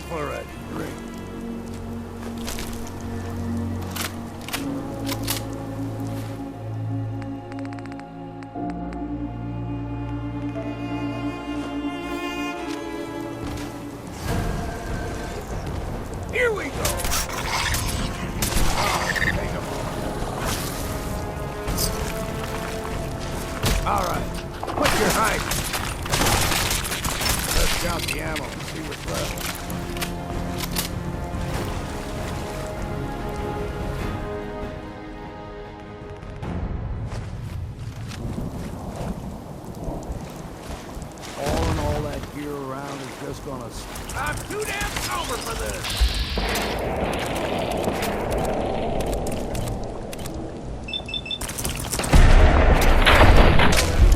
for a drink. Here we go. All right, put your height. Let's count the ammo and see what's left. All in all, that gear around is just gonna... I'm too damn sober for this!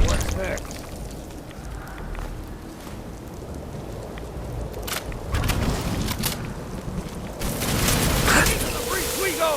What's next? Into the breach we go!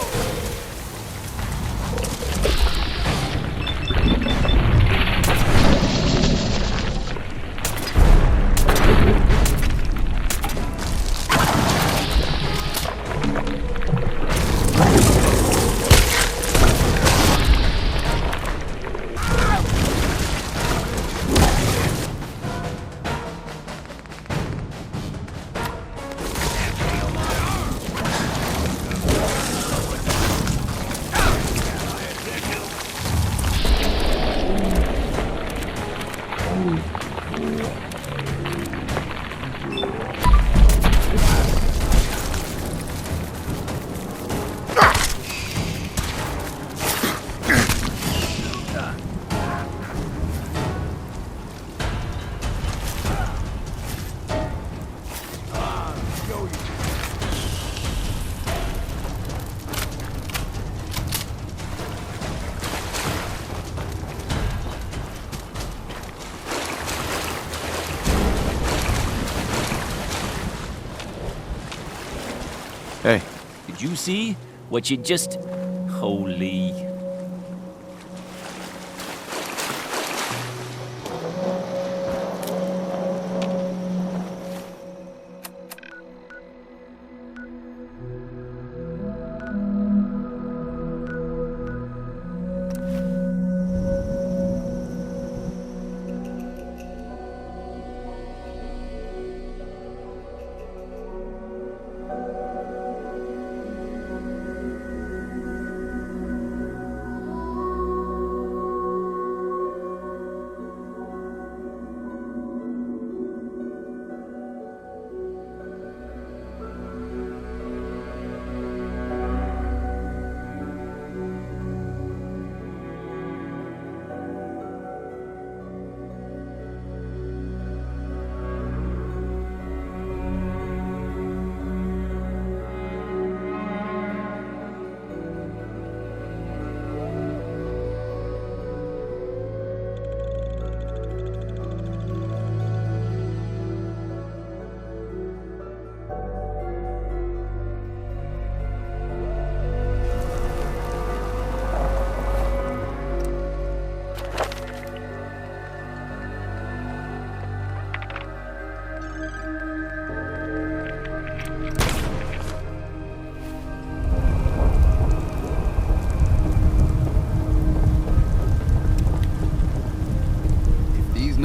Hey, did you see what you just... Holy...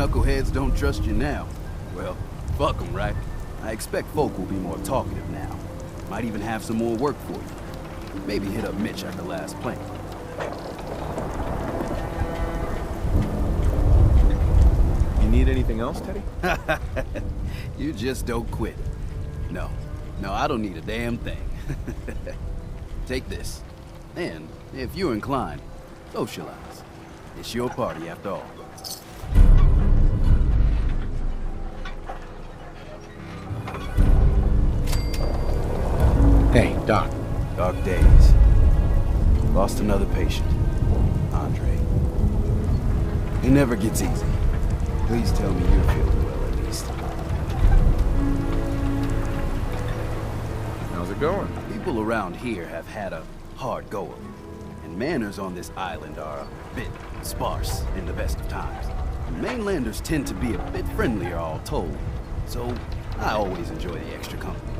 Knuckleheads don't trust you now. Well, fuck them, right? I expect folk will be more talkative now. Might even have some more work for you. Maybe hit up Mitch at the last plank. You need anything else, Teddy? You just don't quit. No, I don't need a damn thing. Take this. And, if you're inclined, socialize. It's your party after all. Hey, Doc. Dark days. Lost another patient. Andre. It never gets easy. Please tell me you're feeling well at least. How's it going? People around here have had a hard go of it. And manners on this island are a bit sparse in the best of times. And mainlanders tend to be a bit friendlier all told. So I always enjoy the extra company.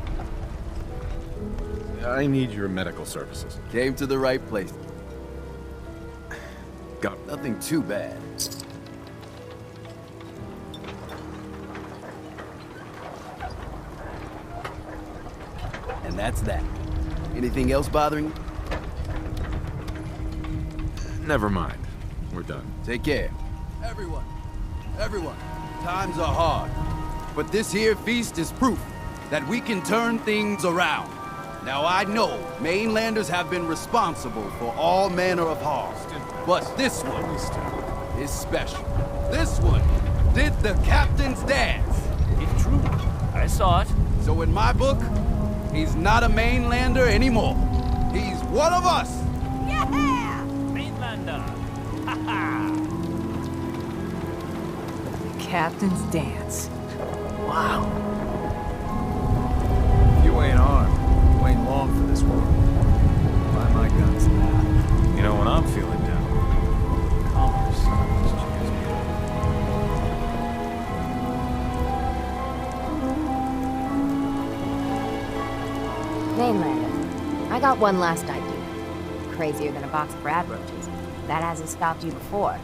I need your medical services. Came to the right place. Got it. Nothing too bad. And that's that. Anything else bothering you? Never mind. We're done. Take care. Everyone, times are hard. But this here feast is proof that we can turn things around. Now I know mainlanders have been responsible for all manner of harm. But this one is special. This one did the captain's dance. It's true. I saw it. So in my book, he's not a mainlander anymore. He's one of us. Yeah! Mainlander. Ha ha! Captain's dance. Wow. You ain't armed. You ain't long for this world. Buy my guns now. You know, when I'm feeling down, Commerce. Mainlander, I got one last idea. Crazier than a box of rad roaches. That hasn't stopped you before.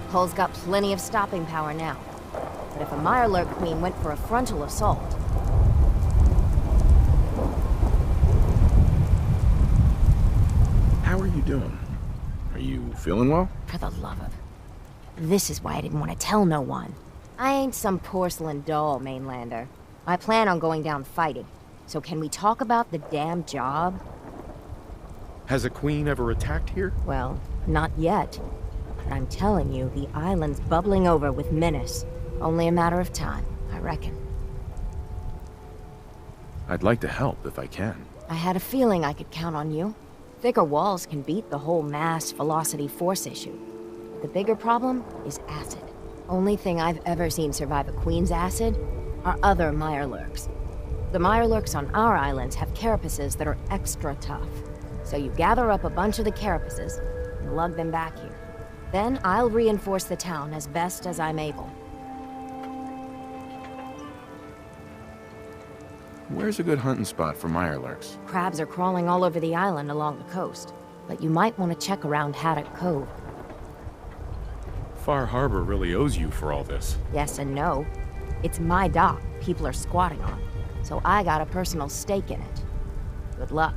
Hull's got plenty of stopping power now. But if a Mirelurk queen went for a frontal assault... how are you doing? Are you feeling well? For the love of... This is why I didn't want to tell no one. I ain't some porcelain doll, Mainlander. I plan on going down fighting. So can we talk about the damn job? Has a queen ever attacked here? Well, not yet. But I'm telling you, the island's bubbling over with menace. Only a matter of time, I reckon. I'd like to help if I can. I had a feeling I could count on you. Thicker walls can beat the whole mass velocity force issue. The bigger problem is acid. Only thing I've ever seen survive a queen's acid are other Mirelurks. The Mirelurks on our islands have carapaces that are extra tough. So you gather up a bunch of the carapaces and lug them back here. Then I'll reinforce the town as best as I'm able. Where's a good hunting spot for Mirelurks? Crabs are crawling all over the island along the coast. But you might want to check around Haddock Cove. Far Harbor really owes you for all this. Yes and no. It's my dock people are squatting on. So I got a personal stake in it. Good luck.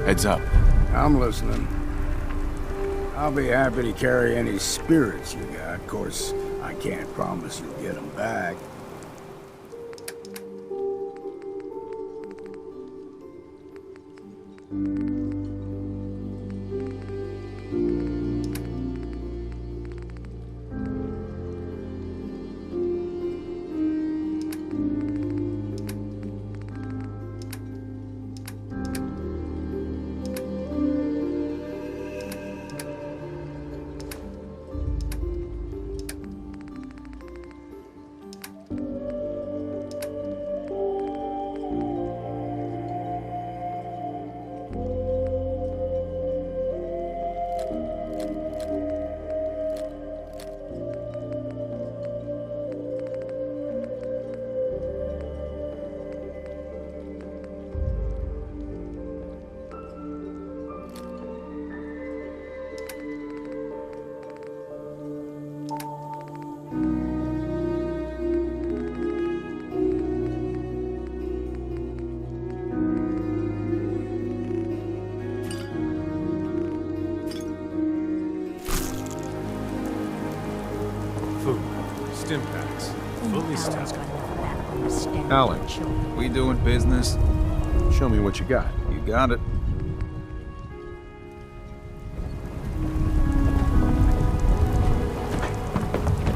Heads up. I'm listening. I'll be happy to carry any spirits you got. Of course, I can't promise you'll get them back. Stim packs. Fully stocked. Alan, we doing business? Show me what you got. You got it.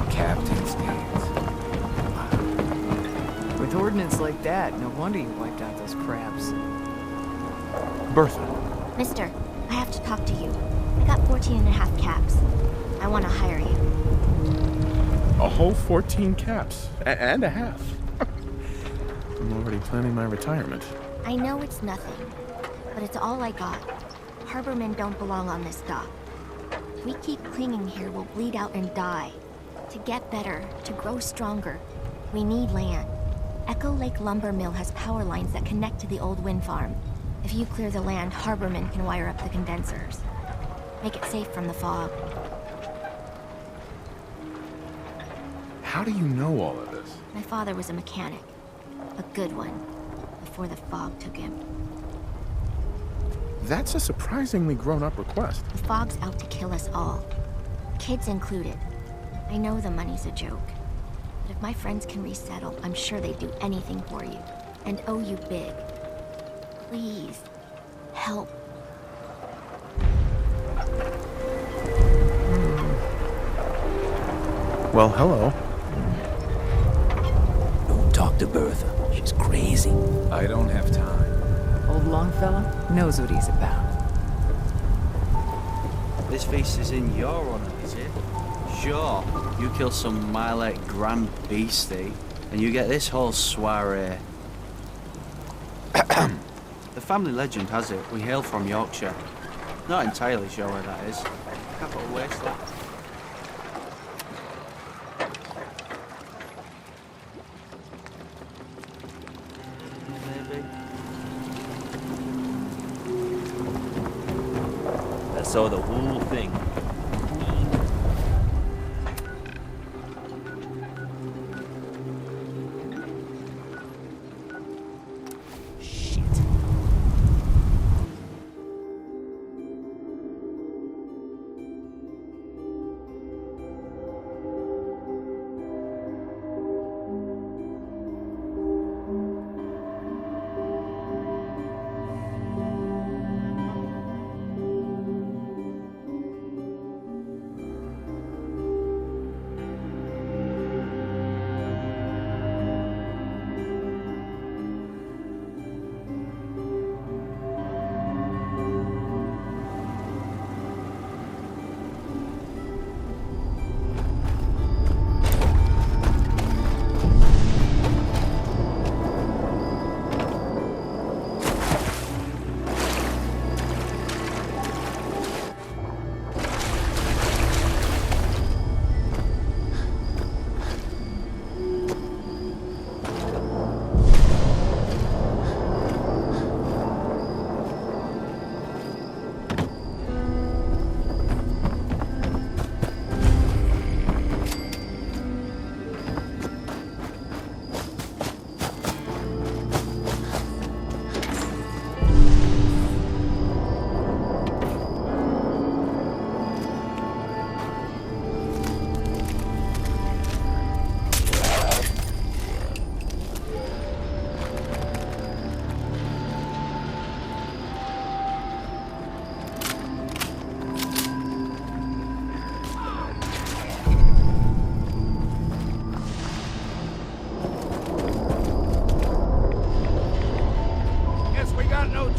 Captain's dance. With ordnance like that, no wonder you wiped out those crabs. Bertha. Mister, I have to talk to you. I got 14 and a half caps. I want to hire you. A whole 14 caps. And a half. I'm already planning my retirement. I know it's nothing, but it's all I got. Harbormen don't belong on this dock. If we keep clinging here, we'll bleed out and die. To get better, to grow stronger, we need land. Echo Lake Lumber Mill has power lines that connect to the old wind farm. If you clear the land, Harbormen can wire up the condensers. Make it safe from the fog. How do you know all of this? My father was a mechanic. A good one. Before the fog took him. That's a surprisingly grown-up request. The fog's out to kill us all. Kids included. I know the money's a joke. But if my friends can resettle, I'm sure they'd do anything for you. And owe you big. Please. Help. Well, hello. Don't talk to Bertha. She's crazy. I don't have time. Old Longfellow knows what he's about. This feast is in your honor, is it? Sure, you kill some Milek grand beastie, and you get this whole soiree. The family legend has it we hail from Yorkshire. Not entirely sure where that is. Capital waste, that. I saw the whole thing.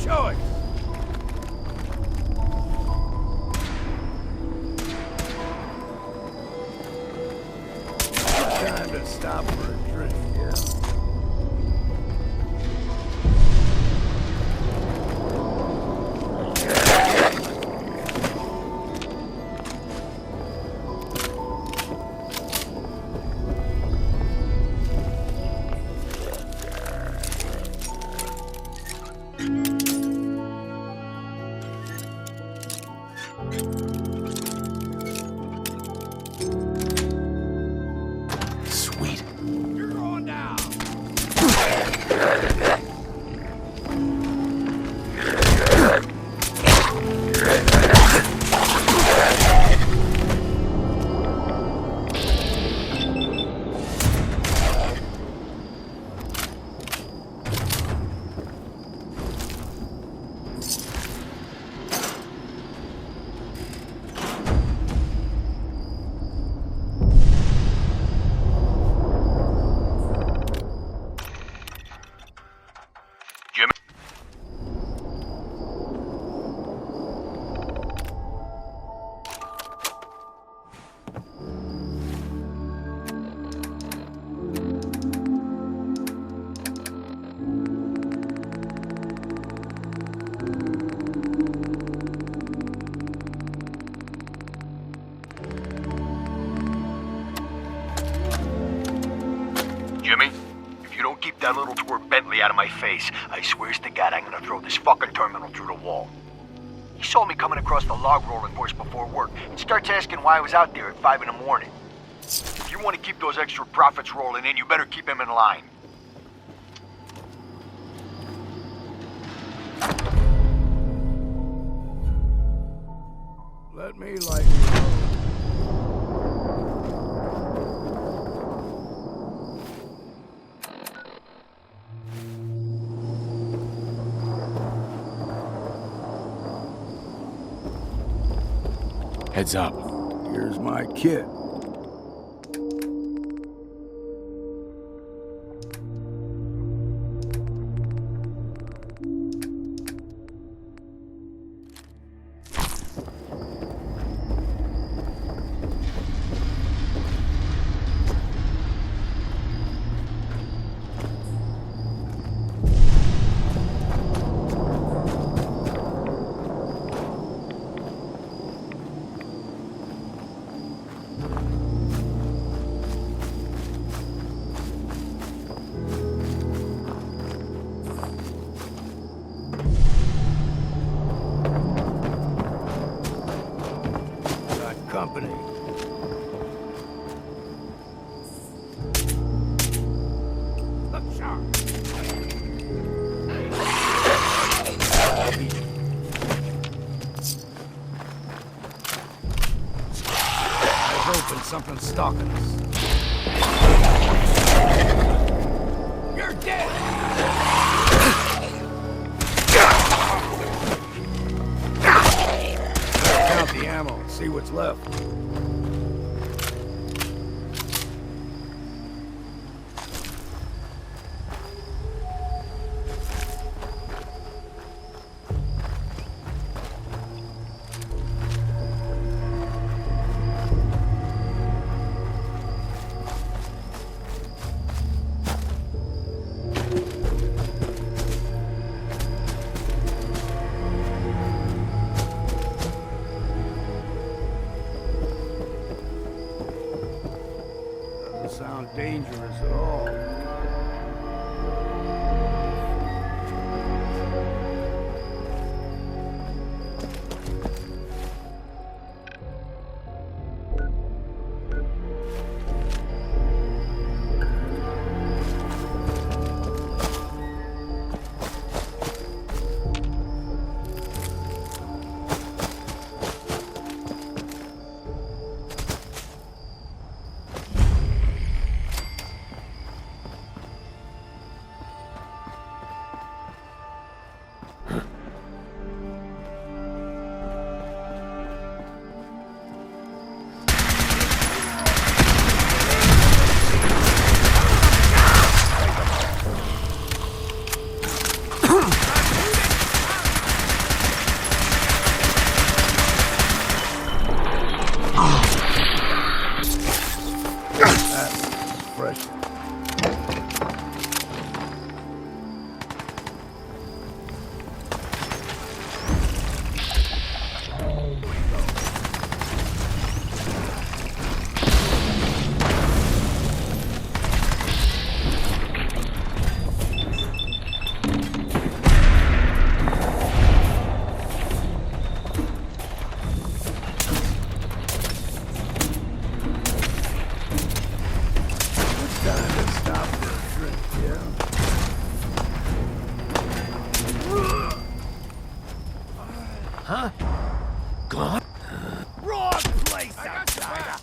choice. Time to stop for a drink, yeah. Sweet. You're going down. PS4 Bentley out of my face, I swears to God I'm gonna throw this fucking terminal through the wall. He saw me coming across the log rolling course before work and starts asking why I was out there at 5 in the morning. If you want to keep those extra profits rolling in, you better keep him in line. Let me lighten you up. Heads up. Here's my kit. Company. Look sharp. Eyes open, something's stalking us. You're dead. Count the ammo, see what's left. Sound dangerous at all. Fresh. Huh? Gone? Wrong place, outsider!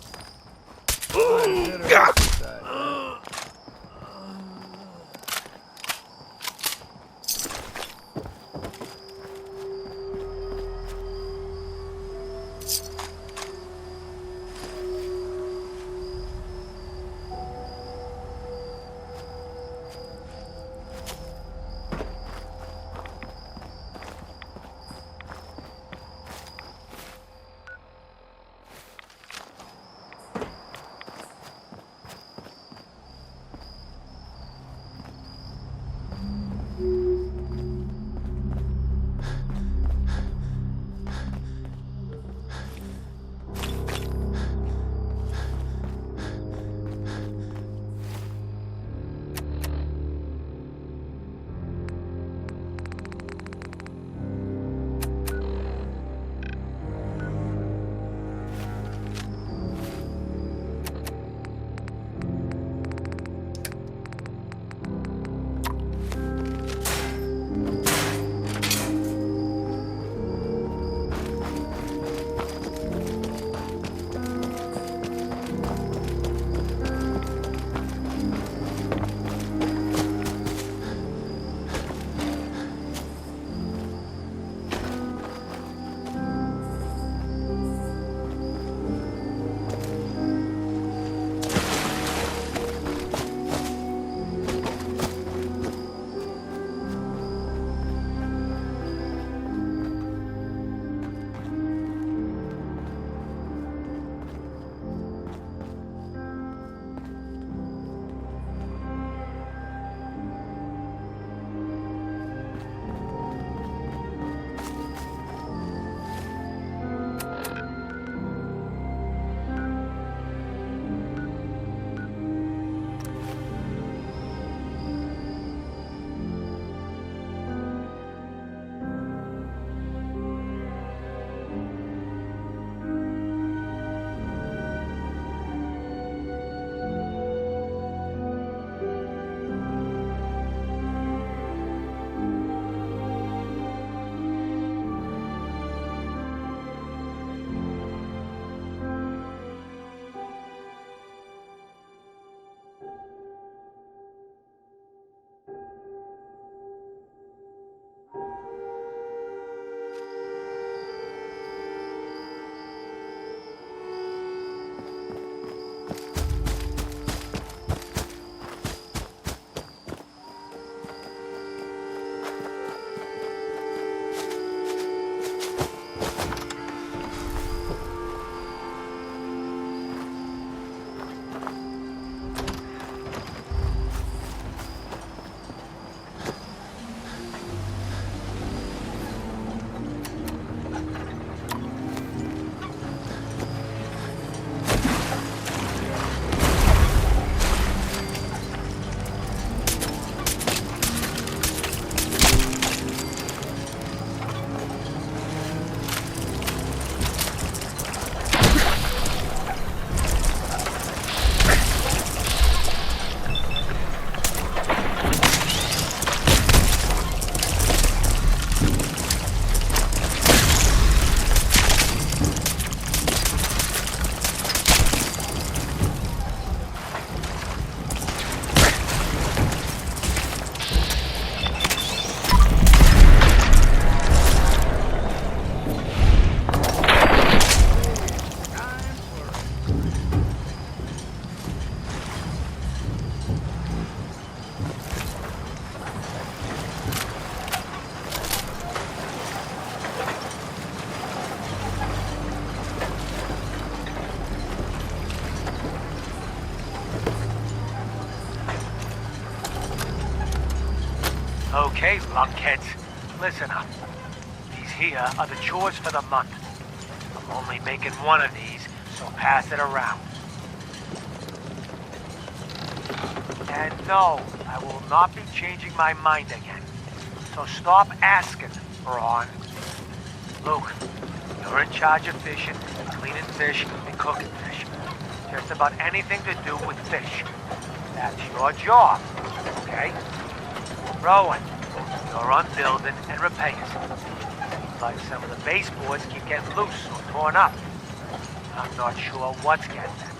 Okay, lunkheads. Listen up. These here are the chores for the month. I'm only making one of these, so pass it around. And no, I will not be changing my mind again. So stop asking, Braun. Luke, you're in charge of fishing, cleaning fish, and cooking fish. Just about anything to do with fish. That's your job, okay? Rowan, you're on building and repairs. Seems like some of the baseboards keep getting loose or torn up. I'm not sure what's getting them,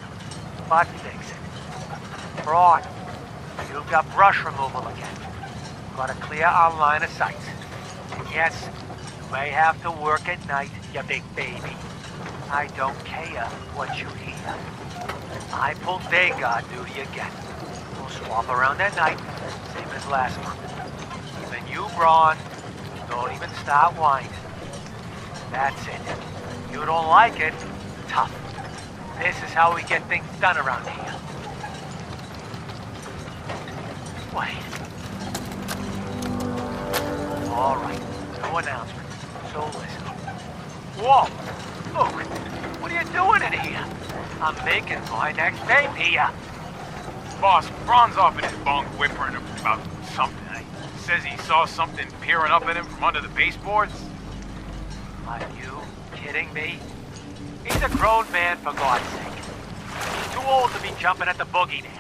but fix it. Braun, you've got brush removal again. Gotta clear our line of sight. And yes, you may have to work at night, you big baby. I don't care what you hear. I pull day guard duty again. We'll swap around at night, same as last month. Even you, Braun, don't even start whining. That's it. You don't like it? Tough. This is how we get things done around here. Wait. All right, no announcement, so listen. Whoa! Luke, what are you doing in here? I'm making my next tape here. Boss, Braun's off in his bunk whimpering about something. He says he saw something peering up at him from under the baseboards. Are you kidding me? He's a grown man, for God's sake. He's too old to be jumping at the boogeyman.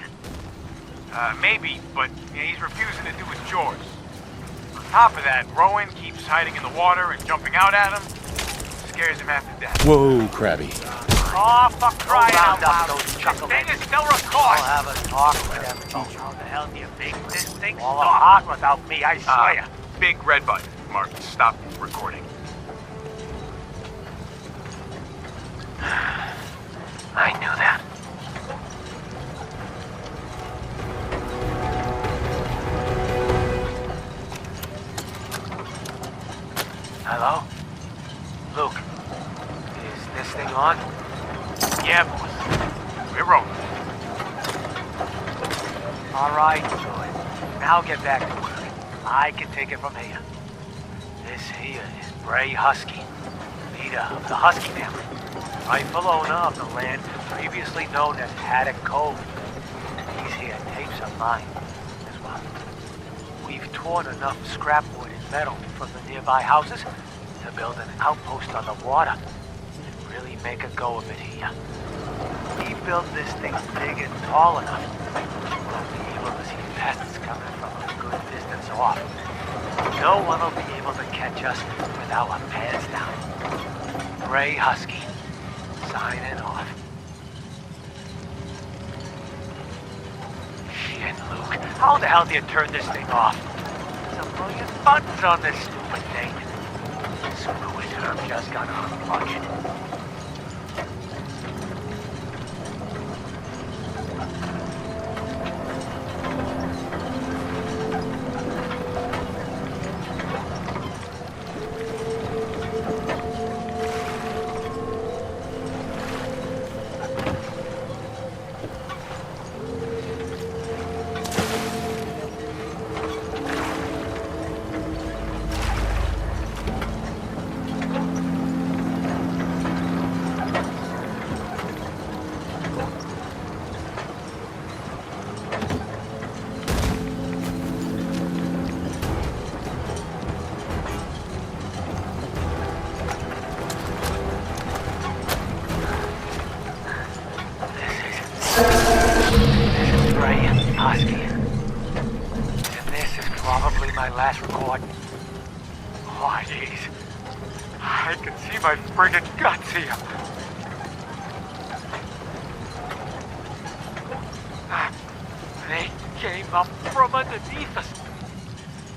Maybe, but he's refusing to do his chores. On top of that, Rowan keeps hiding in the water and jumping out at him. Scares him half to death. Whoa, Krabby. Oh, for crying out loud. Those This chuckleheads. thing is still recorded. I'll have a talk with them. How the hell do you think this thing's all hot without me, I swear. Big red button. Mark, stop recording. I knew that. Hello? Luke, is this thing on? Yeah, boss. We're rolling. All right, good. Now get back to work. I can take it from here. This here is Bray Husky, leader of the Husky family, rightful owner of the land previously known as Haddock Cove. These here tapes are mine as well. We've torn enough scrap wood and metal from the nearby houses to build an outpost on the water and really make a go of it here. We built this thing big and tall enough we'll be able to see pests coming from a good distance off. No one will be able to catch us with our pants down. Gray Husky, signing off. Shit, Luke, how the hell do you turn this thing off? There's a million buttons on this stupid thing. Screw it, I'm just gonna unplug it. Last record. Oh, jeez. I can see my friggin' guts here. They came up from underneath us.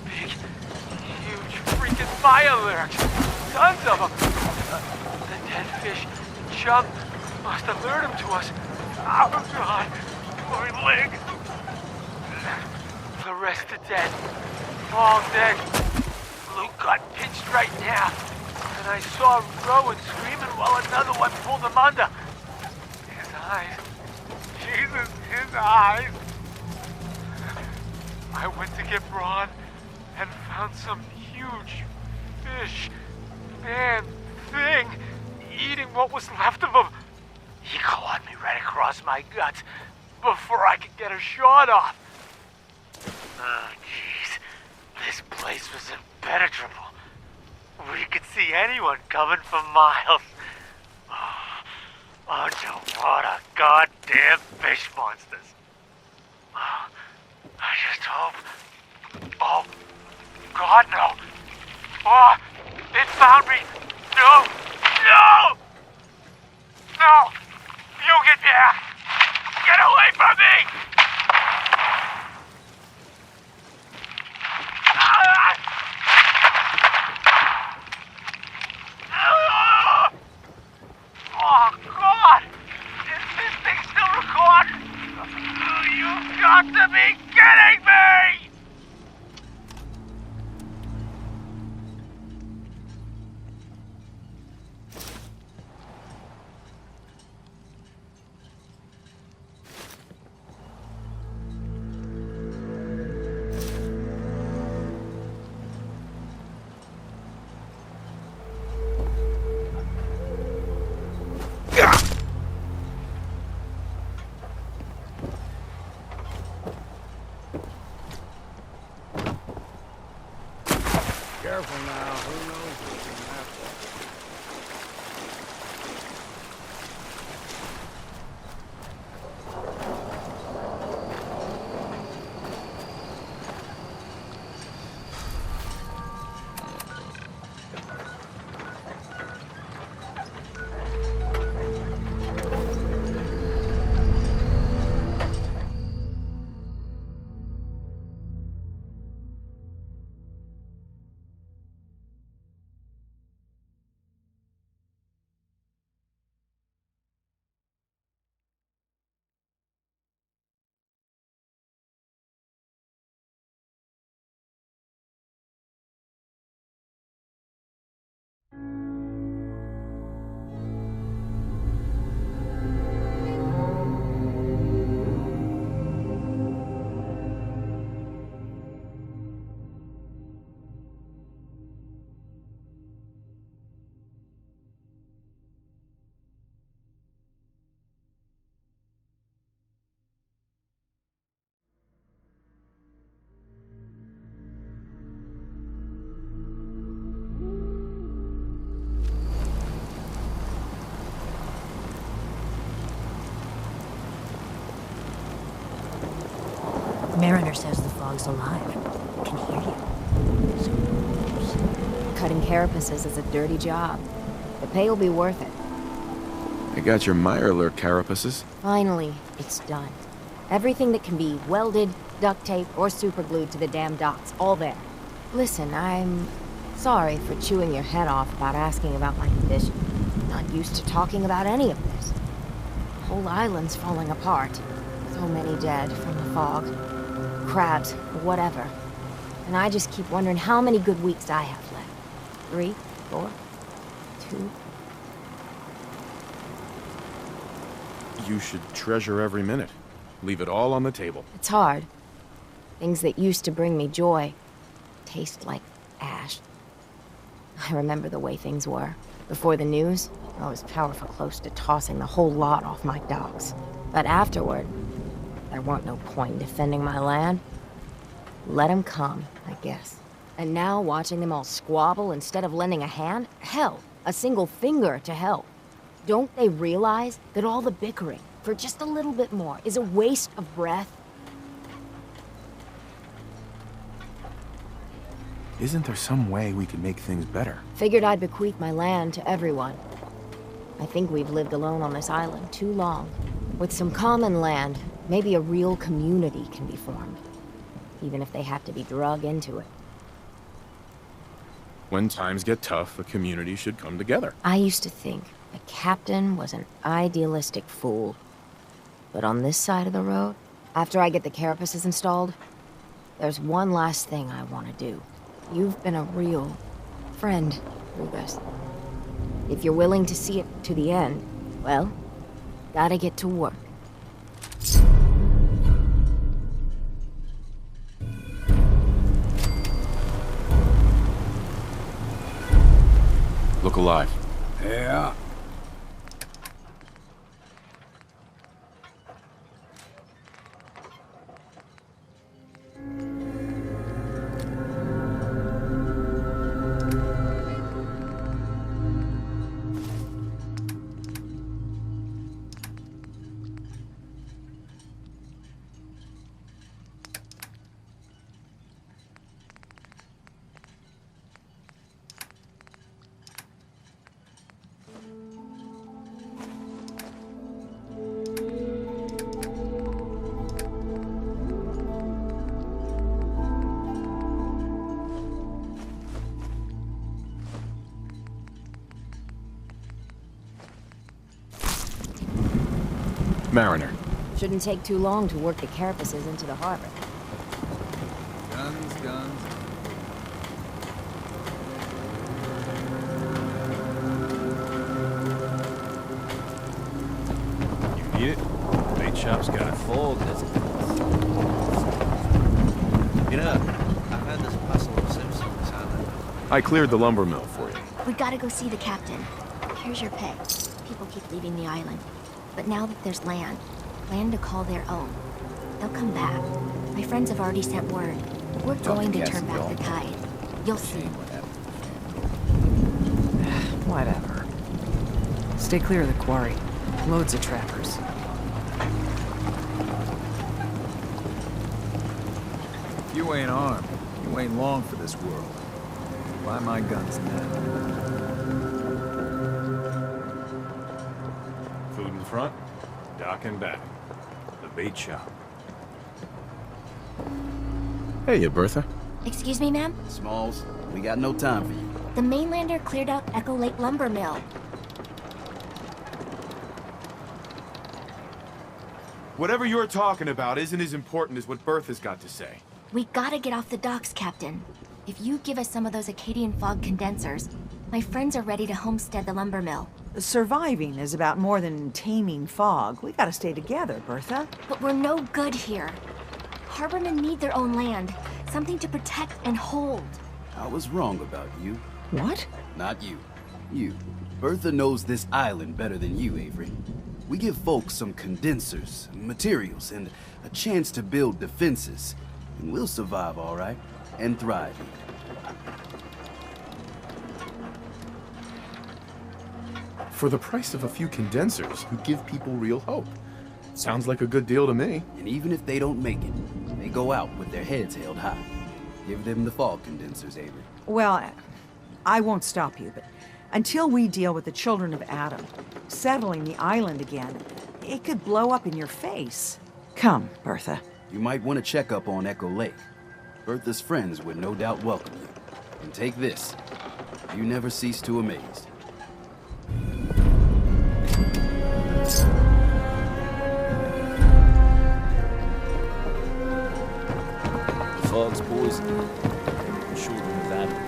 Big, huge freaking fire lyrics. Tons of them. The dead fish, chum, must have lured them to us. Oh, God. My leg. The rest are dead. All dead. Luke got pinched right now. And I saw Rowan screaming while another one pulled him under. His eyes. Jesus, his eyes. I went to get Braun and found found some huge fish man thing eating what was left of him. He clawed me right across my guts before I could get a shot off. Oh, jeez. This place was impenetrable. We could see anyone coming for miles. Underwater goddamn fish monsters. I just hope... Oh, God, no. Oh, it found me. No, no! No! You get back! Get away from me! Oh, God! Is this thing still recording? You've got to be kidding me! Careful now, who knows what can happen. Mariner says the fog's alive. I can hear you. Cutting carapaces is a dirty job. The pay will be worth it. I got your Mirelurk carapaces. Finally, it's done. Everything that can be welded, duct taped, or superglued to the damn docks, all there. Listen, I'm sorry for chewing your head off about asking about my condition. Not used to talking about any of this. The whole island's falling apart. So many dead from the fog. Crabs, whatever. And I just keep wondering how many good weeks I have left. 3, 4, 2... You should treasure every minute. Leave it all on the table. It's hard. Things that used to bring me joy taste like ash. I remember the way things were. Before the news, I was powerful close to tossing the whole lot off my docks. But afterward, there weren't no point in defending my land. Let them come, I guess. And now watching them all squabble instead of lending a hand? Hell, a single finger to help. Don't they realize that all the bickering, for just a little bit more, is a waste of breath? Isn't there some way we can make things better? Figured I'd bequeath my land to everyone. I think we've lived alone on this island too long. With some common land, maybe a real community can be formed. Even if they have to be drug into it. When times get tough, a community should come together. I used to think the captain was an idealistic fool. But on this side of the road, after I get the carapaces installed, there's one last thing I want to do. You've been a real friend, Lucas. If you're willing to see it to the end, well, gotta get to work. Look alive. Yeah. Mariner. Shouldn't take too long to work the carapaces into the harbor. Guns, guns. You need it? Bait shop's got it. Fog, does it? You know, I've had this puzzle of Simpsons, haven't I cleared the lumber mill for you. We gotta go see the captain. Here's your pay. People keep leaving the island. But now that there's land to call their own, they'll come back. My friends have already sent word. We're going to turn back the tide. You'll see. Whatever. Stay clear of the quarry. Loads of trappers. You ain't armed. You ain't long for this world. Buy my guns now. Food in front, dock and back. The bait shop. Hey, Bertha. Excuse me, ma'am? Smalls, we got no time for you. The mainlander cleared out Echo Lake Lumber Mill. Whatever you're talking about isn't as important as what Bertha's got to say. We gotta get off the docks, Captain. If you give us some of those Acadian fog condensers, my friends are ready to homestead the lumber mill. Surviving is about more than taming fog. We gotta stay together, Bertha. But we're no good here. Harbormen need their own land, something to protect and hold. I was wrong about you. What? Not you. You. Bertha knows this island better than you, Avery. We give folks some condensers, materials, and a chance to build defenses. And we'll survive all right, and thrive. For the price of a few condensers, you give people real hope. Sounds like a good deal to me. And even if they don't make it, they go out with their heads held high. Give them the fog condensers, Avery. Well, I won't stop you, but until we deal with the children of Adam, settling the island again, it could blow up in your face. Come, Bertha. You might want to check up on Echo Lake. Bertha's friends would no doubt welcome you. And take this. You never cease to amaze. Fog's poison. Children of Adam.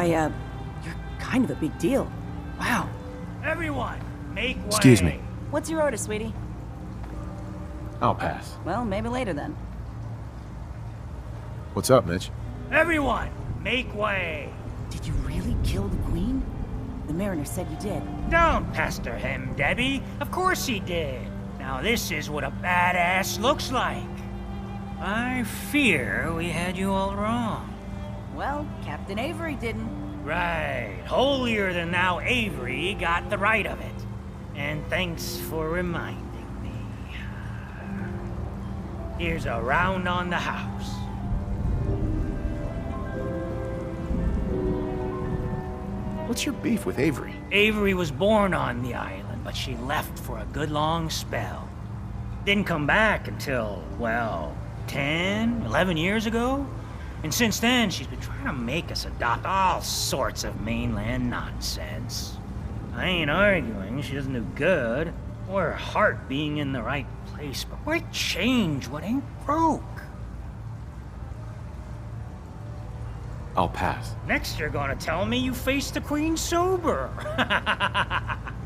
You're kind of a big deal. Wow. Everyone, make way. Excuse me. What's your order, sweetie? I'll pass. Well, maybe later then. What's up, Mitch? Everyone, make way. Did you really kill the queen? The mariner said you did. Don't pester him, Debbie. Of course he did. Now this is what a badass looks like. I fear we had you all wrong. Well, Captain Avery didn't. Right. Holier than thou Avery got the right of it. And thanks for reminding me. Here's a round on the house. What's your beef with Avery? Avery was born on the island, but she left for a good long spell. Didn't come back until, well, 10, 11 years ago. And since then, she's been trying to make us adopt all sorts of mainland nonsense. I ain't arguing she doesn't do good, or her heart being in the right place, but why change what ain't broke? I'll pass. Next you're gonna tell me you faced the Queen sober.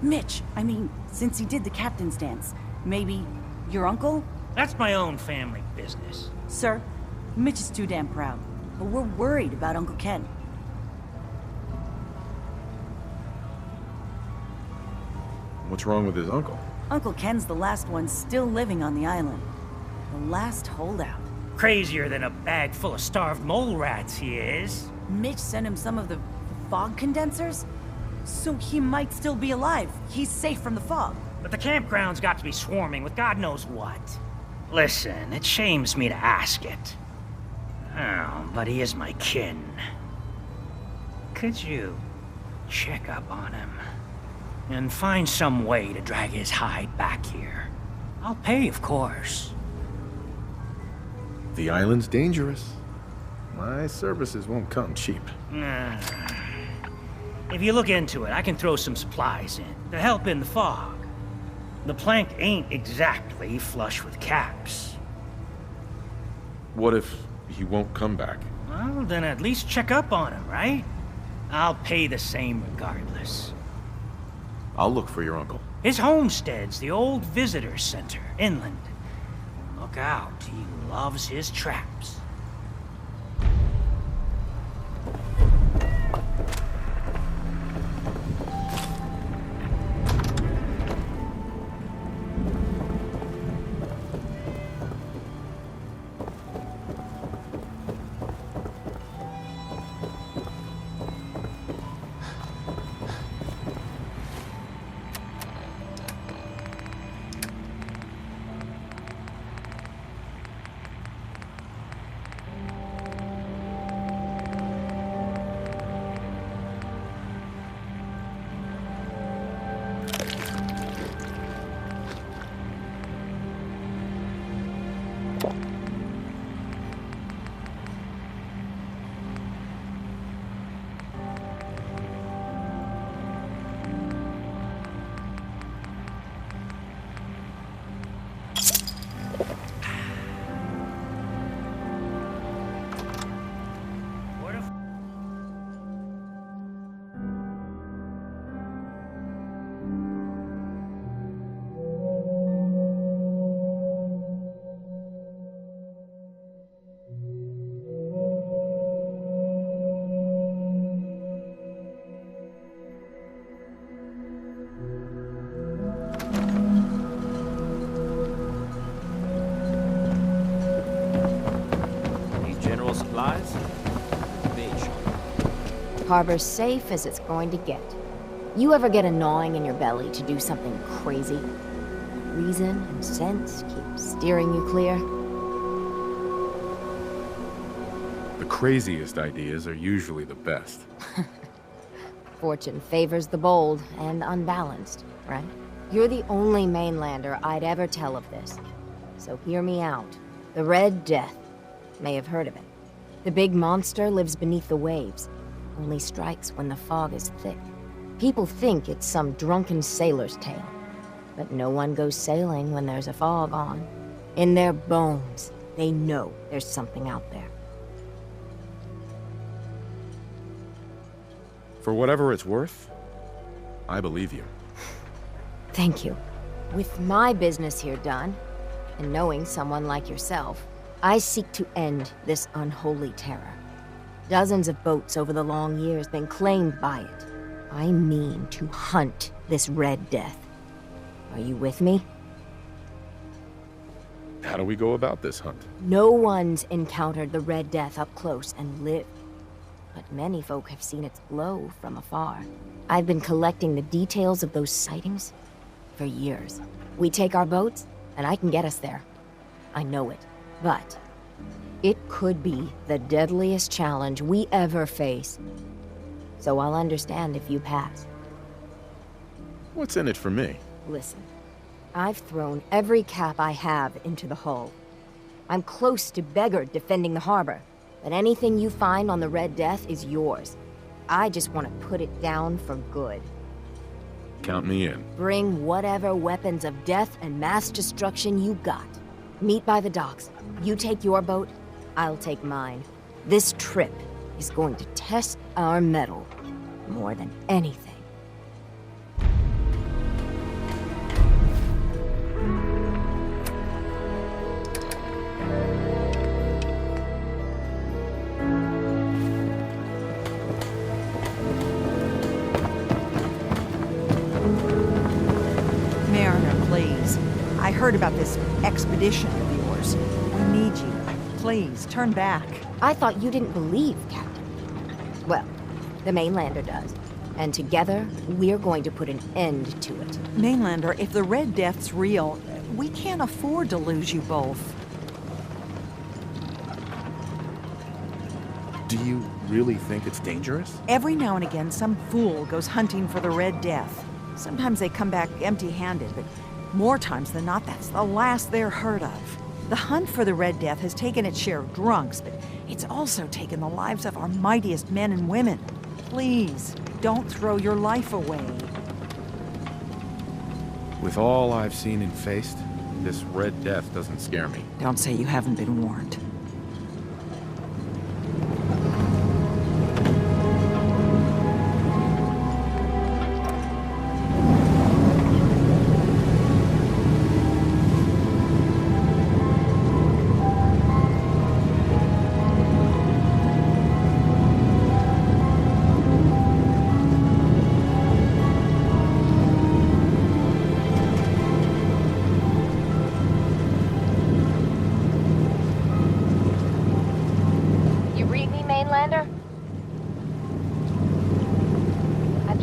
Mitch, I mean, since he did the captain's dance, maybe your uncle? That's my own family business. Sir, Mitch is too damn proud, but we're worried about Uncle Ken. What's wrong with his uncle? Uncle Ken's the last one still living on the island. The last holdout. Crazier than a bag full of starved mole rats, he is. Mitch sent him some of the fog condensers? So he might still be alive. He's safe from the fog. But the campground's got to be swarming with God knows what. Listen, it shames me to ask it. Oh, but he is my kin. Could you check up on him? And find some way to drag his hide back here. I'll pay, of course. The island's dangerous. My services won't come cheap. If you look into it, I can throw some supplies in to help in the fog. The plank ain't exactly flush with caps. What if he won't come back? Well, then at least check up on him, right? I'll pay the same regardless. I'll look for your uncle. His homestead's the old visitor center, inland. Look out, he loves his traps. Harbor's safe as it's going to get. You ever get a gnawing in your belly to do something crazy? Reason and sense keep steering you clear. The craziest ideas are usually the best. Fortune favors the bold and unbalanced, right? You're the only mainlander I'd ever tell of this. So hear me out. The Red Death. May have heard of it. The big monster lives beneath the waves. Only strikes when the fog is thick. People think it's some drunken sailor's tale. But no one goes sailing when there's a fog on. In their bones, they know there's something out there. For whatever it's worth, I believe you. Thank you. With my business here done, and knowing someone like yourself, I seek to end this unholy terror. Dozens of boats over the long years been claimed by it. I mean to hunt this Red Death. Are you with me? How do we go about this hunt? No one's encountered the Red Death up close and lived. but many folk have seen its glow from afar. I've been collecting the details of those sightings for years. We take our boats, and I can get us there. I know it, but it could be the deadliest challenge we ever face. So I'll understand if you pass. What's in it for me? Listen, I've thrown every cap I have into the hull. I'm close to beggared defending the harbor, but anything you find on the Red Death is yours. I just want to put it down for good. Count me in. Bring whatever weapons of death and mass destruction you got. Meet by the docks. You take your boat, I'll take mine. This trip is going to test our mettle more than anything. Mariner, please. I heard about this expedition of yours. We need you. Please, turn back. I thought you didn't believe, Captain. Well, the Mainlander does. And together, we're going to put an end to it. Mainlander, if the Red Death's real, we can't afford to lose you both. Do you really think it's dangerous? Every now and again, some fool goes hunting for the Red Death. Sometimes they come back empty-handed, but more times than not, that's the last they're heard of. The hunt for the Red Death has taken its share of drunks, but it's also taken the lives of our mightiest men and women. Please, don't throw your life away. With all I've seen and faced, this Red Death doesn't scare me. Don't say you haven't been warned.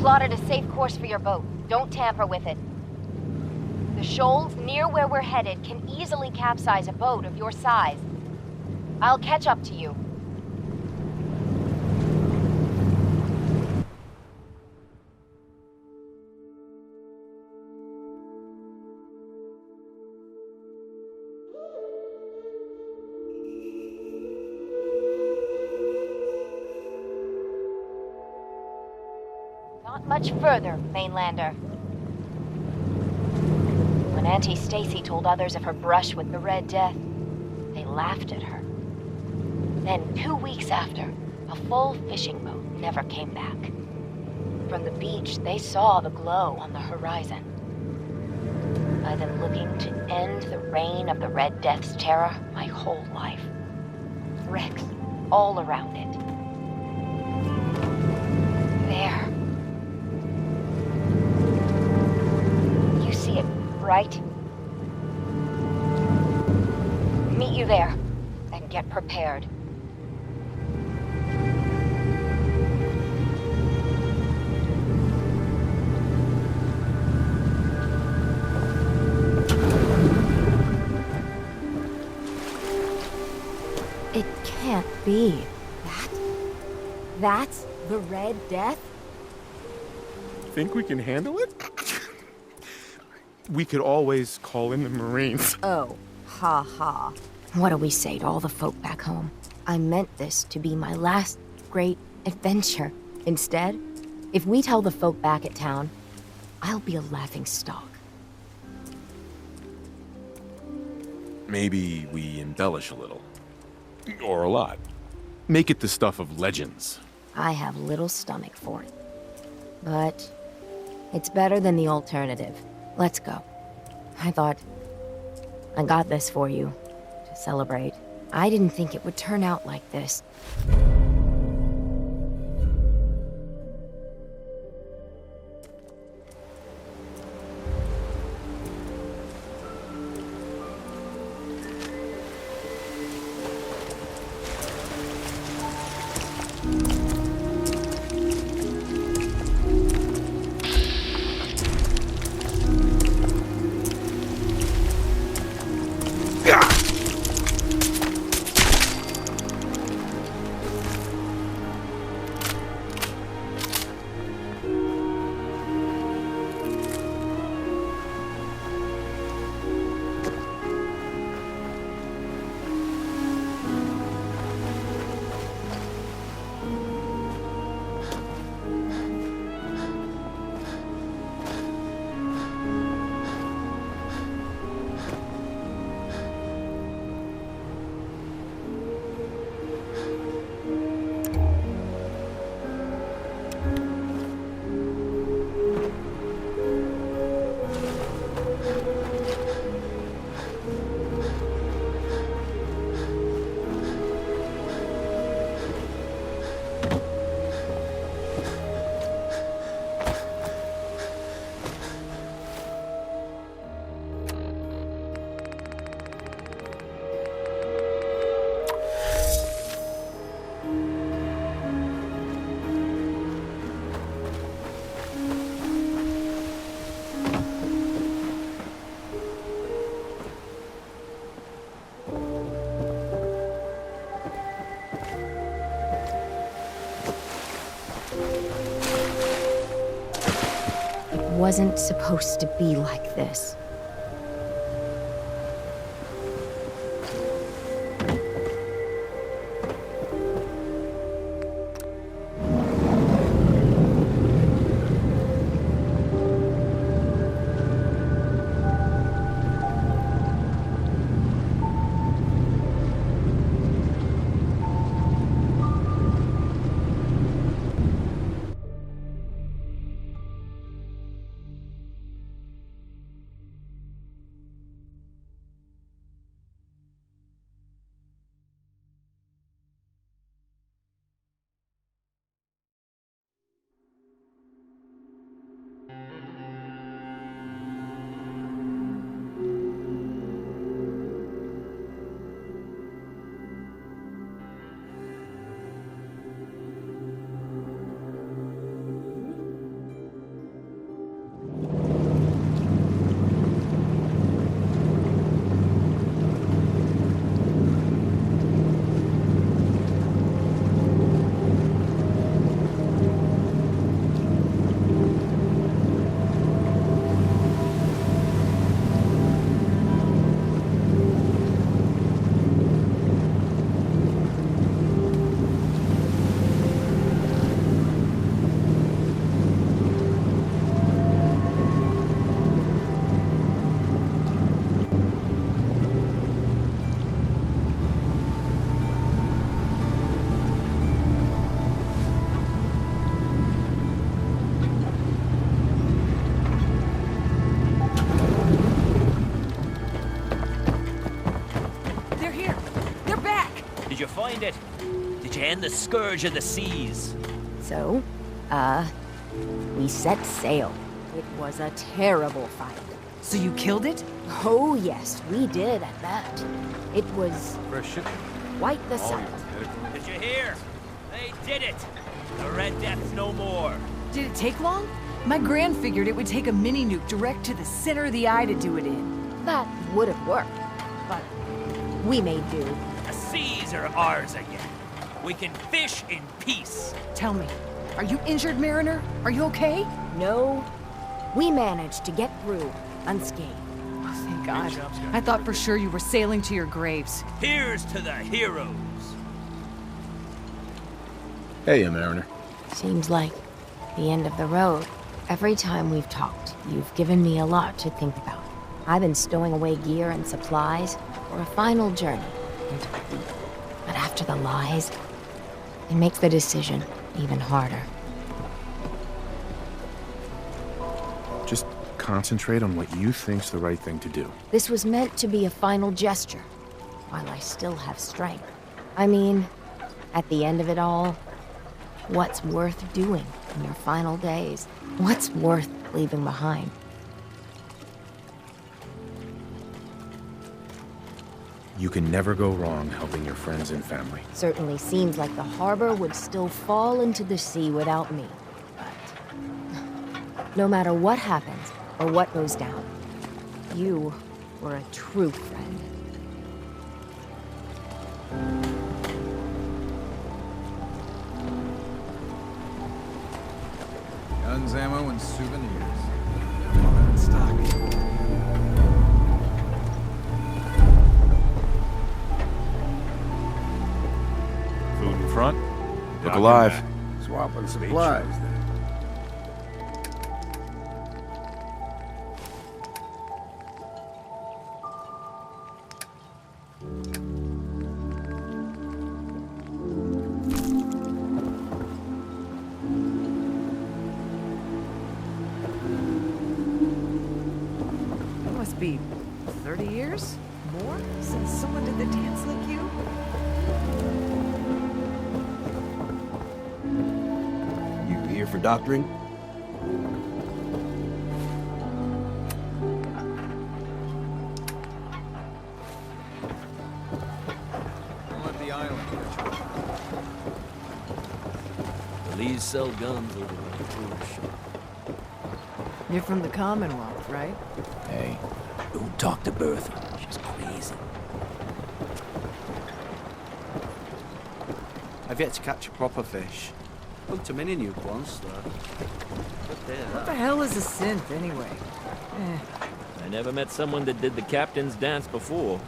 Plotted a safe course for your boat. Don't tamper with it. The shoals near where we're headed can easily capsize a boat of your size. I'll catch up to you. Not much further, Mainlander. When Auntie Stacy told others of her brush with the Red Death, they laughed at her. Then 2 weeks after, a full fishing boat never came back. From the beach, they saw the glow on the horizon. I've been looking to end the reign of the Red Death's terror my whole life. Wrecks all around it. There. You see it, right? Meet you there, and get prepared. It can't be. That's the Red Death? Think we can handle it? We could always call in the Marines. Oh, ha ha. What do we say to all the folk back home? I meant this to be my last great adventure. Instead, if we tell the folk back at town, I'll be a laughing stock. Maybe we embellish a little. Or a lot. Make it the stuff of legends. I have little stomach for it. But it's better than the alternative. Let's go. I thought I got this for you to celebrate. I didn't think it would turn out like this. Wasn't supposed to be like this. Did you find it? Did you end the scourge of the seas? So, we set sail. It was a terrible fight. So you killed it? Oh yes, we did at that. It was quite the sight. Did you hear? They did it! The Red Death's no more. Did it take long? My gran figured it would take a mini-nuke direct to the center of the eye to do it in. That would have worked, but we made do. The seas are ours again. We can fish in peace. Tell me, are you injured, Mariner? Are you okay? No, we managed to get through unscathed. Oh, thank God. I thought for sure you were sailing to your graves. Here's to the heroes. Hey, Mariner. Seems like the end of the road. Every time we've talked, you've given me a lot to think about. I've been stowing away gear and supplies for a final journey into the deep. But after the lies, it makes the decision even harder. Just concentrate on what you think's the right thing to do. This was meant to be a final gesture, while I still have strength. I mean, at the end of it all, what's worth doing in your final days? What's worth leaving behind? You can never go wrong helping your friends and family. Certainly seems like the harbor would still fall into the sea without me. But no matter what happens or what goes down, you were a true friend. Guns, ammo, and souvenirs. All that in stock. Food in front. Look alive. Guy. Swapping supplies, then. It must be 30 years? More? Since someone did the dance like you? You here for doctoring? Don't let the island catch you. The Lees sell guns over at the tourist shop. You're from the Commonwealth, right? Hey, don't talk to Bertha. She's crazy. I've yet to catch a proper fish. Hooked a mini nuke once, though. What the hell is a synth, anyway? I never met someone that did the captain's dance before.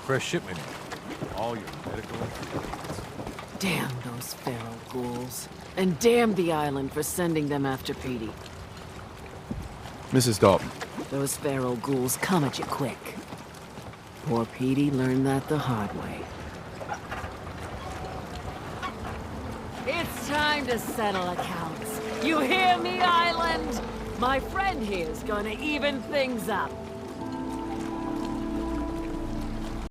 Fresh shipment. All your medical Damn those feral ghouls. And damn the island for sending them after Petey. Mrs. Dalton. Those feral ghouls come at you quick. Poor Petey learned that the hard way. It's time to settle accounts. You hear me, Island? My friend here's gonna even things up.